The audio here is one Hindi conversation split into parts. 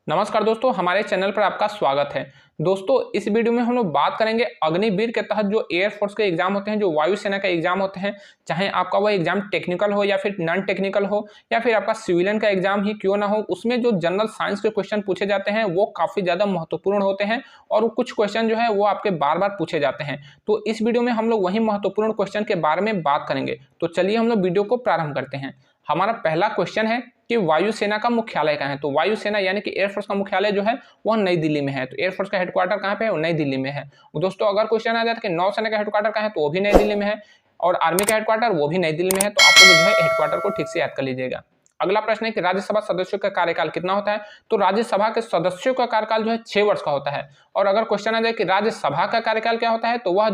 नमस्कार दोस्तों, हमारे चैनल पर आपका स्वागत है। दोस्तों, इस वीडियो में हम लोग बात करेंगे अग्निवीर के तहत जो एयरफोर्स के एग्जाम होते हैं, जो वायुसेना के एग्जाम होते हैं, चाहे आपका वो एग्जाम टेक्निकल हो या फिर नॉन टेक्निकल हो या फिर आपका सिविलियन का एग्जाम ही क्यों ना हो, उसमें जो जनरल साइंस के क्वेश्चन पूछे जाते हैं वो काफ़ी ज़्यादा महत्वपूर्ण होते हैं और कुछ क्वेश्चन जो है वो आपके बार-बार पूछे जाते हैं। तो इस वीडियो में हम लोग वही महत्वपूर्ण क्वेश्चन के बारे में बात करेंगे। तो चलिए हम लोग वीडियो को प्रारंभ करते हैं। हमारा पहला क्वेश्चन है कि वायुसेना का मुख्यालय कहाँ है। तो वायुसेना यानी कि एयरफोर्स का मुख्यालय जो है वह नई दिल्ली में है। तो एयरफोर्स का हेडक्वार्टर कहाँ पे है? वो नई दिल्ली में है। दोस्तों, अगर क्वेश्चन आ जाता है कि नौसेना का हेडक्वार्टर कहाँ है, तो वो भी नई दिल्ली में है और आर्मी का हेडक्वार्टर वो भी नई दिल्ली में है। तो आप लोग जो है हेडक्वार्टर को ठीक से याद कर लीजिएगा। अगला प्रश्न है कि राज्यसभा सदस्यों का कार्यकाल कितना होता है। तो राज्यसभा के सदस्यों का कार्यकाल जो है 6 वर्ष का होता है। और अगर क्वेश्चन आ जाए कि राज्यसभा का कार्यकाल क्या होता है, तो वह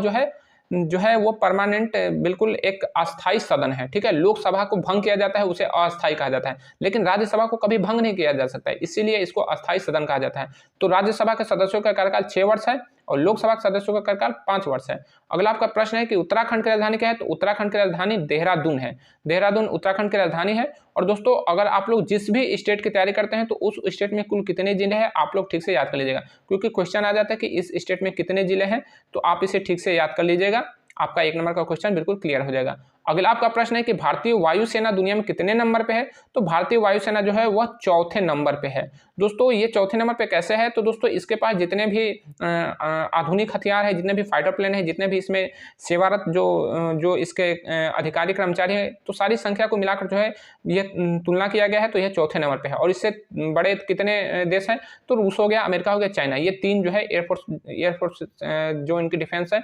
जो है वो परमानेंट बिल्कुल एक अस्थाई सदन है। ठीक है, लोकसभा को भंग किया जाता है, उसे अस्थाई कहा जाता है, लेकिन राज्यसभा को कभी भंग नहीं किया जा सकता है, इसीलिए इसको अस्थाई सदन कहा जाता है। तो राज्यसभा के सदस्यों का कार्यकाल 6 वर्ष है और लोकसभा के सदस्यों का कार्यकाल 5 वर्ष है। अगला आपका प्रश्न है कि उत्तराखंड की राजधानी क्या है। तो उत्तराखंड की राजधानी देहरादून है। देहरादून उत्तराखंड की राजधानी है। और दोस्तों, अगर आप लोग जिस भी स्टेट की तैयारी करते हैं तो उस स्टेट में कुल कितने जिले हैं आप लोग ठीक से याद कर लीजिएगा, क्योंकि क्वेश्चन आ जाता है कि इस स्टेट में कितने जिले हैं, तो आप इसे ठीक से याद कर लीजिएगा। आपका 1 नंबर का क्वेश्चन बिल्कुल क्लियर हो जाएगा। अगला आपका प्रश्न है कि भारतीय वायुसेना दुनिया में कितने नंबर पे है। तो भारतीय वायुसेना जो है वह चौथे नंबर पे है। दोस्तों, ये चौथे नंबर पे कैसे है? तो दोस्तों, इसके पास जितने भी आधुनिक हथियार है, जितने भी फाइटर प्लेन है, जितने भी इसमें सेवारत जो इसके अधिकारी कर्मचारी हैं, तो सारी संख्या को मिलाकर जो है ये तुलना किया गया है, तो यह चौथे नंबर पे है। और इससे बड़े कितने देश हैं? तो रूस हो गया, अमेरिका हो गया, चाइना, ये तीन जो है एयरफोर्स जो इनकी डिफेंस है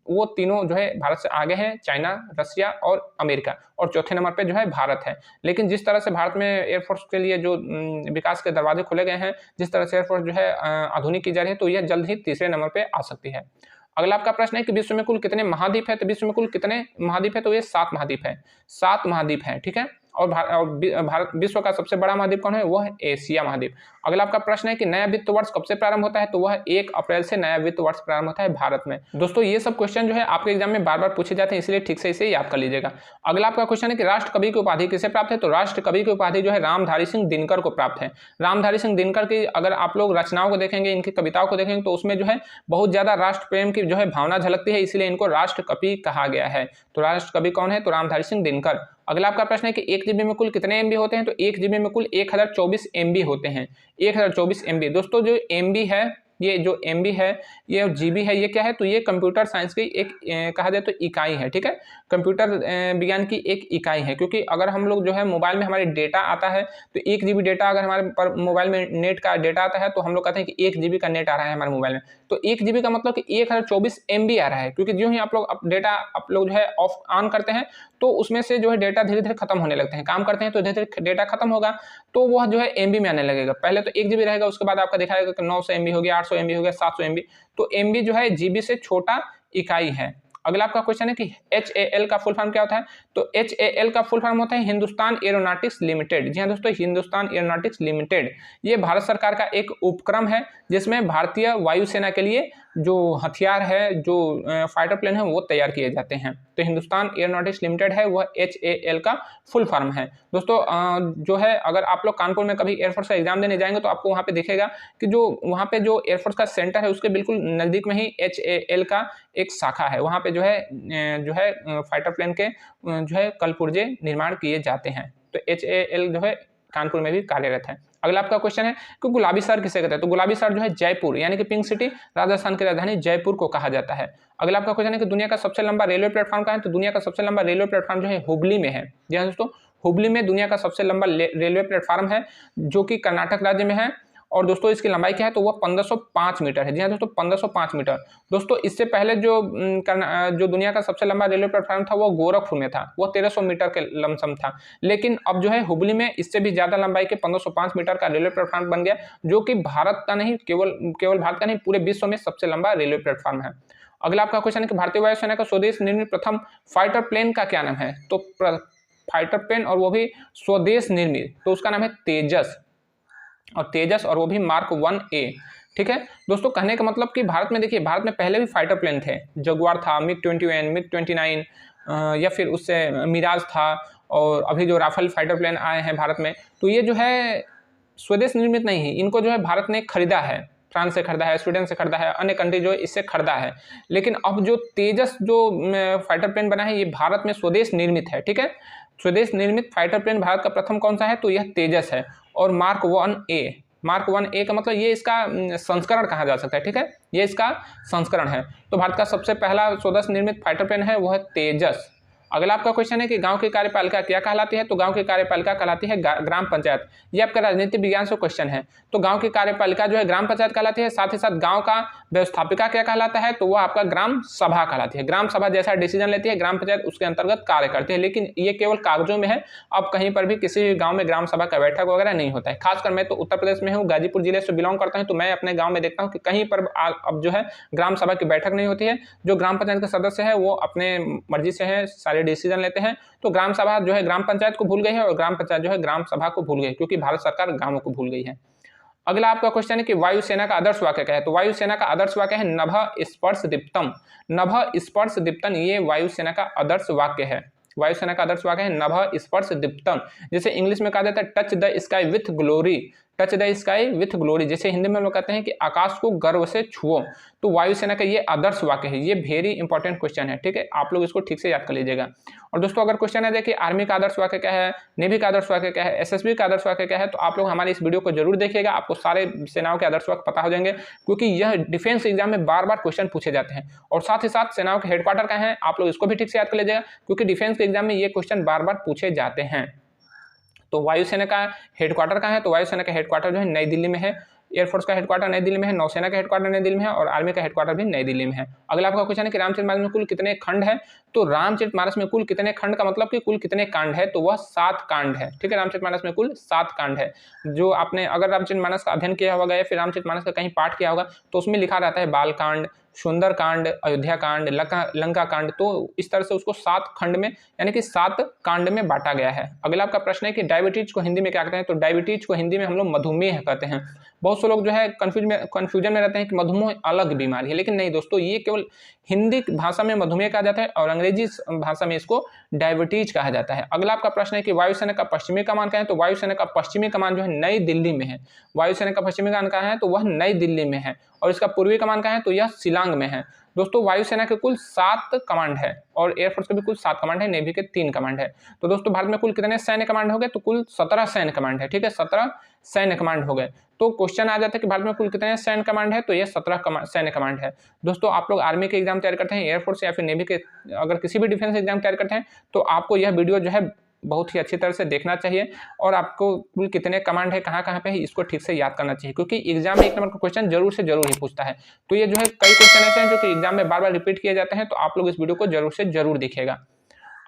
वो तीनों जो है भारत से आगे हैं, चाइना, रसिया और अमेरिका, और चौथे नंबर पे जो है भारत है। लेकिन जिस तरह से भारत में एयरफोर्स के लिए जो विकास के दरवाजे खुले गए हैं, जिस तरह से एयरफोर्स जो है आधुनिक की जा रही है, तो यह जल्द ही तीसरे नंबर पे आ सकती है। अगला आपका प्रश्न है कि विश्व में कुल कितने महाद्वीप है। तो विश्व में कुल कितने महाद्वीप है? तो ये 7 महाद्वीप है। 7 महाद्वीप है, ठीक है। और भारत विश्व का सबसे बड़ा महाद्वीप कौन है? वो है एशिया महाद्वीप। अगला आपका प्रश्न है कि नया वित्त वर्ष कब से प्रारंभ होता है। तो वह 1 अप्रैल से नया वित्त वर्ष प्रारंभ होता है भारत में। दोस्तों, ये सब क्वेश्चन जो है आपके एग्जाम में बार बार पूछे जाते हैं, इसलिए ठीक से इसे याद कर लीजिएगा। अगला आपका क्वेश्चन है कि राष्ट्र कवि की उपाधि किसे प्राप्त है। तो राष्ट्र कवि की उपाधि जो है रामधारी सिंह दिनकर को प्राप्त है। रामधारी सिंह दिनकर की अगर आप लोग रचनाओं को देखेंगे, इनकी कविताओं को देखेंगे, तो उसमें जो है बहुत ज्यादा राष्ट्र प्रेम की जो है भावना झलकती है, इसलिए इनको राष्ट्र कवि कहा गया है। तो राष्ट्र कवि कौन है? तो रामधारी सिंह दिनकर। अगला आपका प्रश्न है कि 1 जीबी में कुल कितने एमबी होते हैं। तो 1 जीबी में कुल 1024 एमबी होते हैं। 1024 एमबी। दोस्तों, जो एमबी है, ये जो एमबी है, ये जीबी है, ये क्या है? तो ये कंप्यूटर साइंस की एक कहा जाए तो इकाई है। ठीक है, कंप्यूटर विज्ञान की एक इकाई है, क्योंकि अगर हम लोग जो है मोबाइल में हमारे डेटा आता है, तो 1 जीबी डेटा अगर हमारे पर मोबाइल में नेट का डेटा आता है, तो हम लोग कहते हैं कि 1 जीबी का नेट आ रहा है हमारे मोबाइल में। तो 1 जीबी का मतलब कि 1024 एमबी आ रहा है, क्योंकि जो ही आप लोग डेटा आप लोग जो है ऑफ ऑन करते हैं, तो उसमें से जो है डेटा धीरे धीरे खत्म होने लगते हैं। काम करते हैं तो धीरे धीरे डेटा खत्म होगा, तो वह जो है एमबी में आने लगेगा। पहले तो 1 जीबी रहेगा, उसके बाद आपका दिखाएगा कि 900 एमबी हो गया, 800 एमबी हो गया, 700 एमबी। तो एमबी जो है जीबी से छोटा इकाई है। अगला आपका क्वेश्चन है कि HAL का फुल फॉर्म क्या होता है। तो HAL का फुल फॉर्म होता है हिंदुस्तान एरोनॉटिक्स लिमिटेड। जी हाँ दोस्तों, हिंदुस्तान एरोनॉटिक्स लिमिटेड ये भारत सरकार का एक उपक्रम है, जिसमें भारतीय वायुसेना के लिए जो हथियार है, जो फाइटर प्लेन है, वो तैयार किए जाते हैं। तो हिंदुस्तान एरोनॉटिक्स लिमिटेड है, वह HAL का फुल फॉर्म है। दोस्तों, जो है अगर आप लोग कानपुर में कभी एयरफोर्स का एग्जाम देने जाएंगे, तो आपको वहाँ पे दिखेगा कि जो वहाँ पे जो एयरफोर्स का सेंटर है, उसके बिल्कुल नज़दीक में ही HAL का एक शाखा है। वहाँ पे जो है फाइटर प्लेन के जो है कलपुर्जे निर्माण किए जाते हैं। तो HAL जो है कानपुर में भी कार्यरत है। अगला आपका क्वेश्चन है कि गुलाबी शहर किसे कहते हैं। तो गुलाबी शहर जो है जयपुर, यानी कि पिंक सिटी, राजस्थान की राजधानी जयपुर को कहा जाता है। अगला आपका क्वेश्चन है कि दुनिया का सबसे लंबा रेलवे प्लेटफॉर्म कहाँ है। तो दुनिया का सबसे लंबा रेलवे प्लेटफॉर्म जो है हुबली में है। जी हाँ दोस्तों, हुबली में दुनिया का सबसे लंबा रेलवे प्लेटफॉर्म है, जो कि कर्नाटक राज्य में है। और दोस्तों, इसकी लंबाई क्या है? तो वह 1505 मीटर है। जी हाँ दोस्तों, 1505 मीटर। दोस्तों, इससे पहले जो दुनिया का सबसे लंबा रेलवे प्लेटफॉर्म था, वो गोरखपुर में था, वो 1300 मीटर के लमसम था। लेकिन अब जो है हुबली में इससे भी ज्यादा लंबाई के 1505 मीटर का रेलवे प्लेटफॉर्म बन गया, जो कि भारत का नहीं, केवल भारत का नहीं, पूरे विश्व में सबसे लंबा रेलवे प्लेटफॉर्म है। अगला आपका क्वेश्चन है कि भारतीय वायुसेना का स्वदेश निर्मित प्रथम फाइटर प्लेन का क्या नाम है। तो फाइटर प्लेन, और वो भी स्वदेश निर्मित, तो उसका नाम है तेजस, और वो भी मार्क 1A। ठीक है दोस्तों, कहने का मतलब कि भारत में देखिए, भारत में पहले भी फाइटर प्लेन थे, जगुआर था, MiG-21, MiG-29, या फिर उससे मिराज था, और अभी जो राफेल फाइटर प्लेन आए हैं भारत में, तो ये जो है स्वदेश निर्मित नहीं है, इनको जो है भारत ने खरीदा है, फ्रांस से खरीदा है, स्वीडन से खरीदा है, अन्य कंट्री जो है इससे खरीदा है। लेकिन अब जो तेजस जो फाइटर प्लेन बना है ये भारत में स्वदेश निर्मित है, ठीक है। स्वदेश निर्मित फाइटर प्लेन भारत का प्रथम कौन सा है, तो यह तेजस है। और मार्क 1A का मतलब ये इसका संस्करण कहा जा सकता है, ठीक है, ये इसका संस्करण है। तो भारत का सबसे पहला स्वदेश निर्मित फाइटर प्लेन है वो है तेजस। अगला आपका क्वेश्चन है कि गांव की कार्यपालिका क्या कहलाती है, तो गांव की कार्यपालिका कहलाती है ग्राम पंचायत। ये आपका राजनीति विज्ञान से क्वेश्चन है। तो गांव की कार्यपालिका जो है ग्राम पंचायत कहलाती है, साथ ही साथ गांव का व्यवस्थापिका क्या कहलाता है, तो वह आपका ग्राम सभा कहलाती है। ग्राम सभा जैसा डिसीजन लेती है, ग्राम पंचायत उसके अंतर्गत कार्य करती है, लेकिन ये केवल कागजों में है। अब कहीं पर भी किसी भी गाँव में ग्राम सभा का बैठक वगैरह नहीं होता है। खासकर मैं तो उत्तर प्रदेश में हूँ, गाजीपुर जिले से बिलोंग करता हूँ, तो मैं अपने गाँव में देखता हूँ कि कहीं पर अब जो है ग्राम सभा की बैठक नहीं होती है। जो ग्राम पंचायत के सदस्य है वो अपने मर्जी से है सारे डिसीजन लेते हैं। तो ग्राम सभा जो है ग्राम पंचायत को भूल गई है और ग्राम पंचायत जो है ग्राम सभा को भूल गई, क्योंकि भारत सरकार गांवों को भूल गई है। अगला आपका क्वेश्चन है कि वायुसेना का आदर्श वाक्य क्या है, तो वायुसेना का आदर्श वाक्य है नभः स्पर्श दीप्तम। नभः स्पर्श दीप्तम ये वायुसेना का आदर्श वाक्य है। वायुसेना का आदर्श वाक्य है नभः स्पर्श दीप्तम। जैसे इंग्लिश में कहा जाता है touch the sky with glory, touch the sky with glory. जैसे हिंदी में हम लोग कहते हैं कि आकाश को गर्व से छुओ, तो वायुसेना का ये आदर्श वाक्य है। ये वेरी इंपॉर्टेंट क्वेश्चन है, ठीक है, आप लोग इसको ठीक से याद कर लीजिएगा। और दोस्तों अगर क्वेश्चन है देखिए आर्मी का आदर्श वाक्य क्या है, नेवी का आदर्श वाक्य क्या है, एसएसबी का आदर्श वाक्य क्या है, तो आप लोग हमारे इस वीडियो को जरूर देखिएगा, आपको सारे सेनाओं के आदर्श वाक्य पता हो जाएंगे, क्योंकि यह डिफेंस एग्जाम में बार बार क्वेश्चन पूछे जाते हैं। और साथ ही साथ सेनाओं के हेडक्वार्टर क्या है, आप लोग इसको भी ठीक से याद कर लीजिएगा, क्योंकि डिफेंस के एग्जाम में ये क्वेश्चन बार बार पूछे जाते हैं। तो वायुसेना का हेडक्वार्टर कहाँ है, तो वायुसेना का हेडक्वार्टर जो है नई दिल्ली में है। एयरफोर्स का हेडक्वार्टर नई दिल्ली में है, नौसेना का हेडक्वार्टर नई दिल्ली में है और आर्मी का हेडक्वार्टर भी नई दिल्ली में है। अगला आपका क्वेश्चन है कि रामचरितमानस में कुल कितने खंड है, तो रामचरितमानस में कुल कितने खंड का मतलब कि कुल कितने कांड है, तो वह 7 कांड है, ठीक है। रामचरितमानस में कुल 7 कांड है। जो आपने अगर रामचरितमानस का अध्ययन किया होगा या फिर रामचरितमानस का कहीं पाठ किया होगा तो उसमें लिखा रहता है बाल कांड, सुंदर कांड, अयोध्या कांड, लंका कांड। तो इस तरह से उसको 7 खंड में यानी कि 7 कांड में बांटा गया है। अगला आपका प्रश्न है कि डायबिटीज को हिंदी में क्या कहते हैं, तो डायबिटीज को हिंदी में हम लोग मधुमेह कहते हैं। बहुत से लोग जो है कंफ्यूजन में रहते हैं कि मधुमेह अलग बीमारी है, लेकिन नहीं दोस्तों, ये केवल हिंदी भाषा में मधुमेह कहा जाता है और अंग्रेजी भाषा में इसको डायबिटीज कहा जाता है। अगला आपका प्रश्न है कि वायुसेना का पश्चिमी कमान कहाँ है, तो वायुसेना का पश्चिमी कमान जो है नई दिल्ली में है। वायुसेना का पश्चिमी कमान कहाँ है, तो वह नई दिल्ली में है। और इसका पूर्वी कमान कहाँ है, तो यह शिलांग में है। दोस्तों वायुसेना के कुल 7 कमांड है और एयरफोर्स के भी कुल 7 कमांड है, नेवी के 3 कमांड है। तो दोस्तों भारत में कुल कितने सैन्य कमांड हो गए, तो कुल 17 सैन्य कमांड है, ठीक है, 17 सैन्य कमांड हो गए। तो क्वेश्चन आ जाता है कि भारत में कुल कितने सैन्य कमांड है, तो ये 17 सैन्य कमांड है। दोस्तों आप लोग आर्मी के एग्जाम तैयार करते हैं, एयरफोर्स या फिर नेवी के अगर किसी भी डिफेंस एग्जाम तैयार करते हैं तो आपको यह वीडियो जो है बहुत ही अच्छी तरह से देखना चाहिए और आपको कुल कितने कमांड है कहाँ कहाँ पे है इसको ठीक से याद करना चाहिए, क्योंकि एग्जाम में 1 नंबर का क्वेश्चन जरूर से जरूर ही पूछता है। तो ये जो है कई क्वेश्चन ऐसे हैं जो कि एग्जाम में बार बार रिपीट किए जाते हैं, तो आप लोग इस वीडियो को जरूर से जरूर देखिएगा।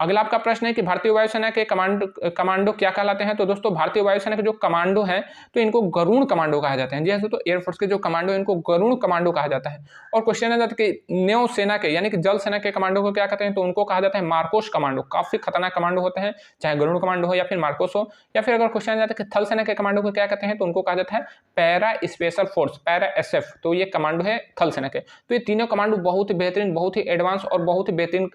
अगला आपका प्रश्न है कि भारतीय वायुसेना के कमांडो क्या कहलाते हैं, तो दोस्तों भारतीय वायुसेना के जो कमांडो हैं तो इनको गरुण कमांडो कहा जाता है। जी हाँ, तो एयरफोर्स के जो कमांडो इनको गरुण कमांडो कहा जाता है। और क्वेश्चन आ जाता है कि नौ सेना के यानी कि जल सेना के कमांडो को क्या कहते हैं, तो उनको कहा जाता है मार्कोस कमांडो। काफी खतरनाक कमांडो होते हैं, चाहे गरुण कमांडो हो या फिर मार्कोस हो। या फिर अगर क्वेश्चन आ जाता है कि थल सेना के कमांडो को क्या कहते हैं, तो उनको कहा जाता है para special force, para SF। तो ये कमांडो है थल सेना के। तो ये तीनों कमांडो बहुत ही बेहतरीन, बहुत ही एडवांस और बहुत ही बेहतरीन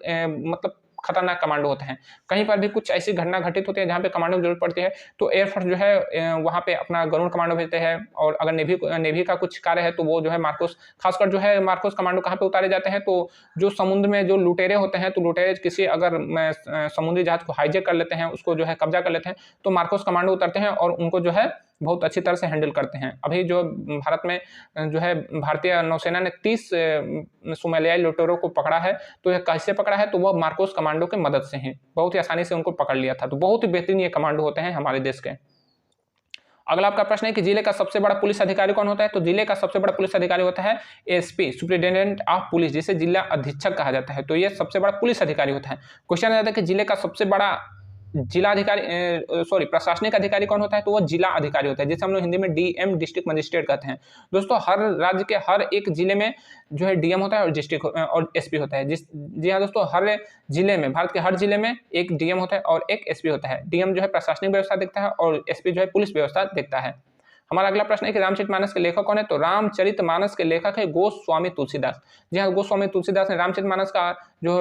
मतलब खतरनाक कमांडो होते हैं। कहीं पर भी कुछ ऐसी घटना घटित होती है जहाँ पे कमांडो की जरूरत पड़ती है तो एयरफोर्स जो है वहाँ पे अपना गरुड़ कमांडो भेजते हैं। और अगर नेवी का कुछ कार्य है तो वो जो है मार्कोस, खासकर जो है मार्कोस कमांडो कहाँ पे उतारे जाते हैं, तो जो समुद्र में जो लुटेरे होते हैं, तो लुटेरे किसी अगर समुद्री जहाज को हाईजेक कर लेते हैं, उसको जो है कब्जा कर लेते हैं, तो मार्कोस कमांडो उतरते हैं और उनको जो है बहुत अच्छी तरह से हैंडल करते हैं। अभी जो भारत में जो है भारतीय नौसेना ने 30 सोमालियाई लुटेरों को पकड़ा है, तो यह कैसे पकड़ा है, तो वह मार्कोस कमांडो की मदद से ही बहुत ही आसानी से उनको पकड़ लिया था। तो बहुत ही बेहतरीन ये कमांडो होते हैं हमारे देश के। अगला आपका प्रश्न है कि जिले का सबसे बड़ा पुलिस अधिकारी कौन होता है, तो जिले का सबसे बड़ा पुलिस अधिकारी होता है SP, सुप्रिटेंडेंट ऑफ पुलिस, जिसे जिला अधीक्षक कहा जाता है। तो ये सबसे बड़ा पुलिस अधिकारी होता है। क्वेश्चन आ जाता है कि जिले का सबसे बड़ा प्रशासनिक अधिकारी कौन होता है, तो वह जिला अधिकारी होता है, जिसे हम लोग हिंदी में DM डिस्ट्रिक्ट मजिस्ट्रेट कहते हैं। दोस्तों हर राज्य के हर एक जिले में जो है DM होता है और डिस्ट्रिक्ट और SP होता है। जी हाँ दोस्तों, हर जिले में, भारत के हर जिले में एक DM होता है और एक SP होता है। DM जो है प्रशासनिक व्यवस्था देखता है और SP जो है पुलिस व्यवस्था देखता है। हमारा अगला प्रश्न है कि रामचरितमानस के लेखक कौन है? तो रामचरितमानस के लेखक है गोस्वामी तुलसीदास। जी हाँ, गोस्वामी तुलसीदास ने रामचरितमानस का जो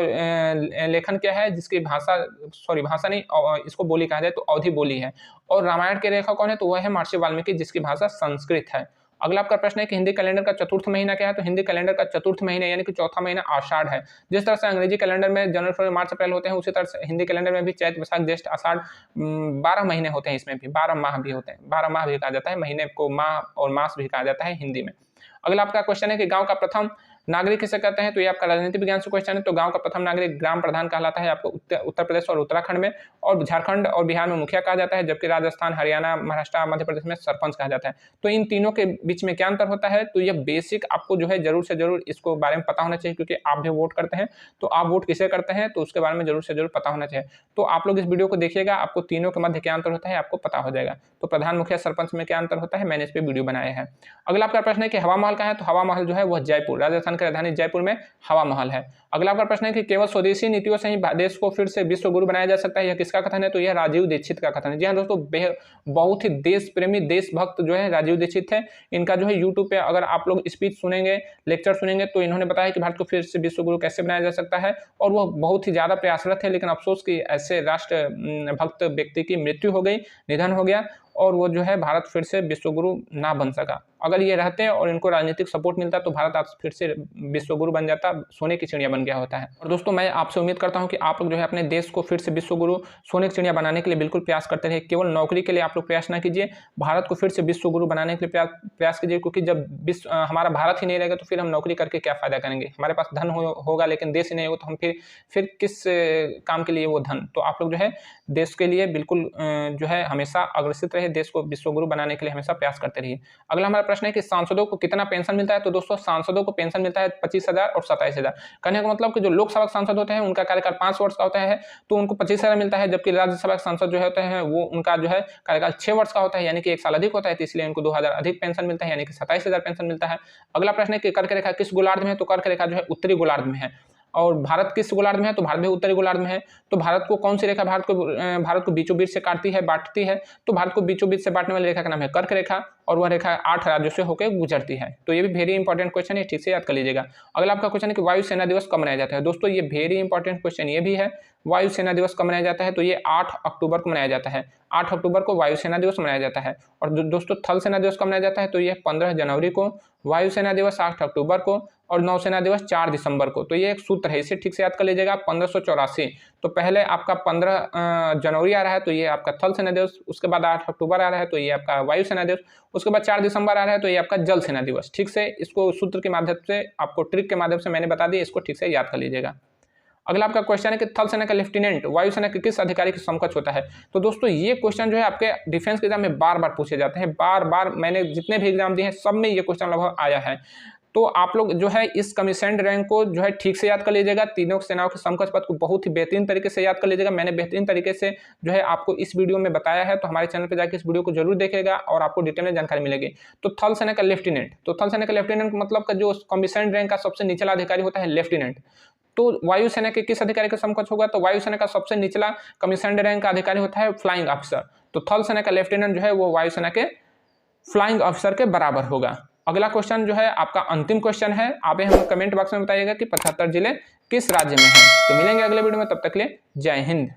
लेखन किया है, जिसकी भाषा नहीं, इसको बोली कहा जाए तो अवधी बोली है। और रामायण के लेखक कौन है? तो वह है महर्षि वाल्मीकि, जिसकी भाषा संस्कृत है। अगला आपका प्रश्न है कि हिंदी कैलेंडर का चतुर्थ महीना क्या है? तो हिंदी कैलेंडर का चतुर्थ महीना यानी कि चौथा महीना आषाढ़ है। जिस तरह से अंग्रेजी कैलेंडर में जनवरी, फरवरी, मार्च, अप्रैल होते हैं, उसी तरह से हिंदी कैलेंडर में भी चैत, वैशाख, ज्येष्ठ, आषाढ़ 12 महीने होते हैं। इसमें भी 12 माह भी होते हैं, 12 माह भी कहा जाता है, महीने को माह और मास भी कहा जाता है हिंदी में। अगला आपका क्वेश्चन है कि गांव का प्रथम नागरिक किसे कहते हैं? तो ये आपका राजनीति विज्ञान से क्वेश्चन है। तो गांव का प्रथम नागरिक ग्राम प्रधान कहलाता है आपको उत्तर प्रदेश और उत्तराखंड में, और झारखंड और बिहार में मुखिया कहा जाता है, जबकि राजस्थान, हरियाणा, महाराष्ट्र, मध्य प्रदेश में सरपंच कहा जाता है। तो इन तीनों के बीच में क्या अंतर होता है? तो यह बेसिक आपको जो है जरूर से जरूर इसको बारे में पता होना चाहिए, क्योंकि आप भी वोट करते हैं। तो आप वोट किसे करते हैं तो उसके बारे में जरूर से जरूर पता होना चाहिए। तो आप लोग इस वीडियो को देखिएगा, आपको तीनों के मध्य क्या अंतर होता है आपको पता हो जाएगा। तो प्रधान, मुखिया, सरपंच में क्या अंतर होता है, मैंने इस पर वीडियो बनाया है। अगला आपका प्रश्न है कि हवा महल कहाँ है? तो हवा महल जो है वह जयपुर, राजस्थान की राजधानी जयपुर में हवा महल है। अगला आपका प्रश्न है कि केवल स्वदेशी नीतियों से ही देश को फिर से विश्व गुरु बनाया जा सकता है, यह किसका कथन है? तो यह राजीव दीक्षित का कथन है। जी हाँ दोस्तों, बहुत ही देश प्रेमी, देशभक्त जो है राजीव दीक्षित है। इनका जो है यूट्यूब पे अगर आप लोग स्पीच सुनेंगे, लेक्चर सुनेंगे, तो इन्होंने बताया कि भारत को फिर से विश्व गुरु कैसे बनाया जा सकता है, और वह बहुत ही ज्यादा प्रयासरत है। लेकिन अफसोस कि ऐसे राष्ट्र भक्त व्यक्ति की मृत्यु हो गई, निधन हो गया, और वो जो है भारत फिर से विश्व गुरु ना बन सका। अगर ये रहते और इनको राजनीतिक सपोर्ट मिलता तो भारत आज फिर से विश्व गुरु बन जाता, सोने की चिड़िया बन गया होता है। और दोस्तों, मैं आपसे उम्मीद करता हूं कि आप लोग जो है अपने देश को फिर से विश्व गुरु, सोने की चिड़िया बनाने के लिए बिल्कुल प्रयास करते रहे। केवल नौकरी के लिए आप लोग प्रयास ना कीजिए, भारत को फिर से विश्व गुरु बनाने के लिए प्रयास कीजिए। क्योंकि जब हमारा भारत ही नहीं रहेगा तो फिर हम नौकरी करके क्या फायदा करेंगे? हमारे पास धन होगा लेकिन देश ही नहीं होगा, तो हम फिर किस काम के लिए वो धन? तो आप लोग जो है देश के लिए बिल्कुल जो है हमेशा अग्रसित रहे, देश को विश्व गुरु बनाने के लिए हमेशा प्रयास करते रहिए। अगला हमारा प्रश्न है कि सांसदों को कितना पेंशन मिलता है? तो दोस्तों, सांसदों को पेंशन मिलता है 25,000 और 27,000। कहने का मतलब कि जो लोकसभा सांसद होते हैं उनका कार्यकाल 5 वर्ष का होता है, तो उनको 25,000 मिलता है, जबकि राज्यसभा सांसद जो होते हैं वो उनका जो है कार्यकाल 6 वर्ष का होता है, यानी कि 1 साल अधिक होता है, तो इसलिए उनको 2,000 अधिक पेंशन मिलता है, यानी कि 27,000 पेंशन मिलता है। अगला प्रश्न है कि कर्क रेखा किस गोलार्ध में है? तो कर्क रेखा जो है उत्तरी गोलार्ध में है। और भारत किस गोलार्ध में है? तो भारत भी उत्तरी गोलार्ध में है। तो भारत को कौन सी रेखा भारत को बीचों बीच से काटती है, बांटती है? तो भारत को बीचों बीच से बांटने वाली रेखा का नाम है कर्क रेखा, और वह रेखा 8 राज्यों से होकर गुजरती है। तो ये भी वेरी इंपॉर्टेंट क्वेश्चन है, ठीक से याद कर लीजिएगा। अगला आपका क्वेश्चन है कि वायु सेना दिवस कब मनाया जाता है? दोस्तों, ये वेरी इंपॉर्टेंट क्वेश्चन ये भी है। वायु सेना दिवस कब मनाया जाता है? तो ये 8 अक्टूबर को मनाया जाता है। 8 अक्टूबर को वायु सेना दिवस मनाया जाता है। और दोस्तों, थल सेना दिवस कब मनाया जाता है? तो ये 15 जनवरी को, वायु सेना दिवस 8 अक्टूबर को, और नौसेना दिवस 4 दिसंबर को। तो ये एक सूत्र है, इसे ठीक से याद कर लीजिएगा। 1584, तो पहले आपका 15 जनवरी आ रहा है, तो ये आपका थल सेना दिवस, उसके बाद 8 अक्टूबर आ रहा है, तो ये आपका वायु सेना दिवस, उसके बाद 4 दिसंबर आ रहा है, तो ये आपका जल सेना दिवस। ठीक से इसको सूत्र के माध्यम से, आपको ट्रिक के माध्यम से मैंने बता दिया, इसको ठीक से याद कर लीजिएगा। अगला आपका क्वेश्चन है कि थल सेना का लेफ्टिनेंट वायुसेना के किस अधिकारी के समकक्ष होता है? तो दोस्तों, ये क्वेश्चन जो है आपके डिफेंस के एग्जाम में बार बार पूछे जाते हैं, बार बार मैंने जितने भी एग्जाम दिए हैं सब में ये क्वेश्चन लगभग आया है। तो आप लोग जो है इस कमीशन्ड रैंक को जो है ठीक से याद कर लीजिएगा। तीनों सेनाओं के समकक्ष पद को बहुत ही बेहतरीन तरीके से याद कर लीजिएगा। मैंने बेहतरीन तरीके से जो है आपको इस वीडियो में बताया है, तो हमारे चैनल पे जाकर इस वीडियो को जरूर देखिएगा और आपको डिटेल में जानकारी मिलेगी। तो थल सेना का लेफ्टिनेंट, तो थल सेना का लेफ्टिनेंट मतलब का जो कमीशन्ड रैंक का सबसे निचला अधिकारी होता है लेफ्टिनेंट। तो वायुसेना के किस अधिकारी का समकक्ष होगा? तो वायुसेना का सबसे निचला कमीशन्ड रैंक का अधिकारी होता है फ्लाइंग ऑफिसर। तो थल सेना का लेफ्टिनेंट जो है वो वायुसेना के फ्लाइंग ऑफिसर के बराबर होगा। अगला क्वेश्चन जो है आपका अंतिम क्वेश्चन है, आप हमें कमेंट बॉक्स में बताइएगा कि 75 जिले किस राज्य में है। तो मिलेंगे अगले वीडियो में, तब तक के लिए जय हिंद।